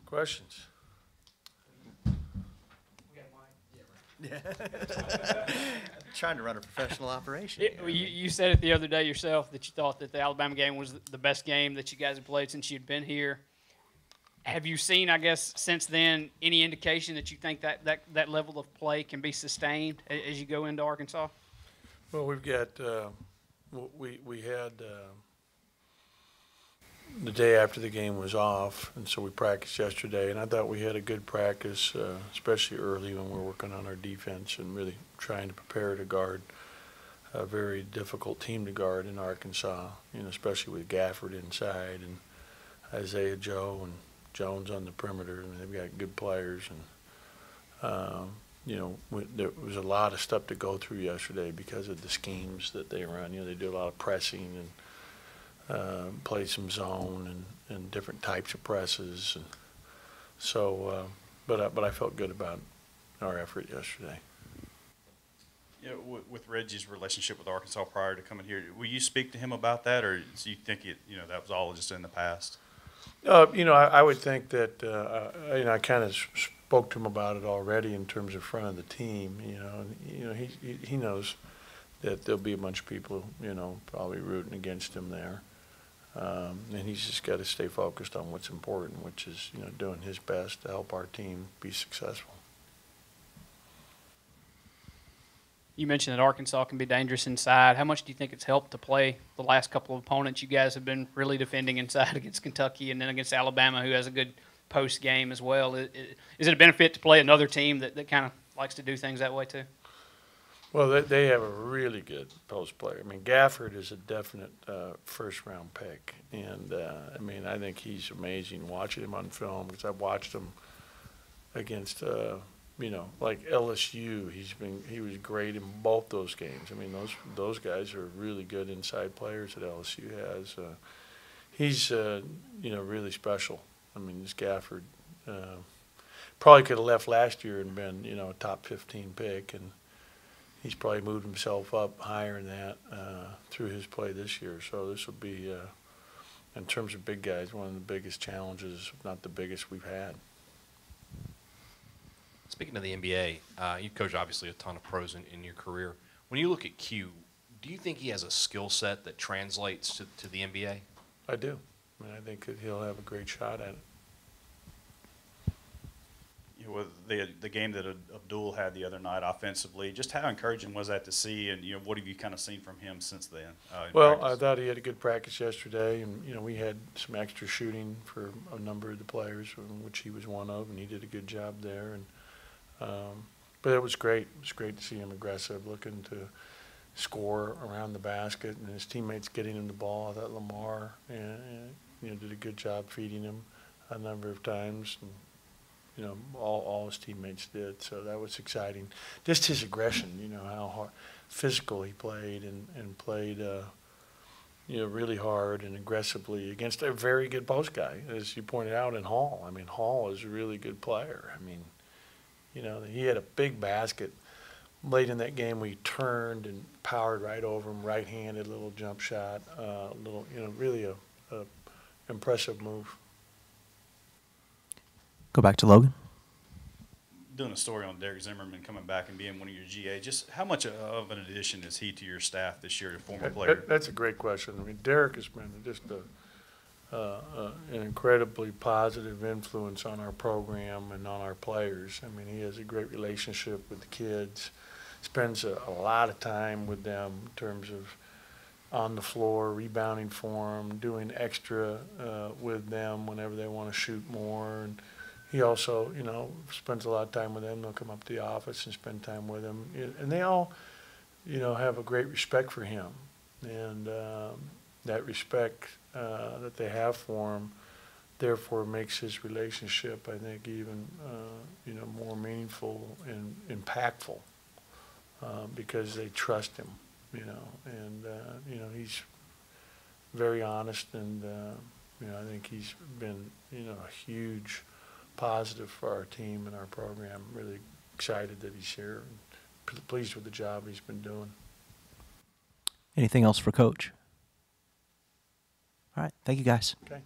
Questions? Trying to run a professional operation. You said it the other day yourself that you thought that the Alabama game was the best game that you guys have played since you'd been here. Have you seen, I guess, since then, any indication that you think that level of play can be sustained as you go into Arkansas? Well, we've got we had the day after the game was off, and so we practiced yesterday, and I thought we had a good practice, especially early when we're working on our defense and really trying to prepare to guard a very difficult team to guard in Arkansas, especially with Gafford inside and Isaiah Joe and Jones on the perimeter. I mean, they've got good players, and there was a lot of stuff to go through yesterday because of the schemes that they run. They do a lot of pressing and play some zone and different types of presses, and so. But I felt good about our effort yesterday. With Reggie's relationship with Arkansas prior to coming here, will you speak to him about that, or do you think that was all just in the past? I would think that I kind of spoke to him about it already in terms of front of the team. He knows that there'll be a bunch of people, probably rooting against him there, and he's just got to stay focused on what's important, which is doing his best to help our team be successful. You mentioned that Arkansas can be dangerous inside. How much do you think it's helped to play the last couple of opponents you guys have been really defending inside against Kentucky and then against Alabama, who has a good post game as well? Is it a benefit to play another team that kind of likes to do things that way too? Well, they have a really good post player. I mean, Gafford is a definite first-round pick, and I think he's amazing watching him on film because I've watched him against like LSU. He was great in both those games. I mean, those guys are really good inside players that LSU has. He's really special. I mean, this Gafford probably could have left last year and been a top 15 pick, and he's probably moved himself up higher than that through his play this year. So this will be, in terms of big guys, one of the biggest challenges, if not the biggest we've had. Speaking of the NBA, you've coached obviously a ton of pros in your career. When you look at Q, do you think he has a skill set that translates to the NBA? I do. I think that he'll have a great shot at it. The game that Abdul had the other night offensively, just how encouraging was that to see, and what have you kind of seen from him since then? Well, I thought he had a good practice yesterday, and we had some extra shooting for a number of the players, which he was one of, and he did a good job there. And but it was great. It was great to see him aggressive, looking to score around the basket, and his teammates getting him the ball. I thought Lamar did a good job feeding him a number of times. And, all his teammates did, so that was exciting. Just his aggression, how hard, physical he played and played, really hard and aggressively against a very good post guy, as you pointed out in Hall. I mean, Hall is a really good player. I mean, he had a big basket late in that game. We turned and powered right over him, right-handed, little jump shot, really a impressive move. Go back to Logan. Doing a story on Derek Zimmerman coming back and being one of your GA, just how much of an addition is he to your staff this year, a former player? That's a great question. I mean, Derek has been just an incredibly positive influence on our program and on our players. I mean, he has a great relationship with the kids, spends a lot of time with them in terms of on the floor, rebounding for them, doing extra with them whenever they want to shoot more. And he also, spends a lot of time with them. They'll come up to the office and spend time with him. And they all, have a great respect for him. And that respect that they have for him, therefore, makes his relationship, I think, even, more meaningful and impactful because they trust him, And, he's very honest, and, I think he's been, a huge positive for our team and our program. Really excited that he's here and pleased with the job he's been doing. Anything else for Coach? All right. Thank you, guys. Okay.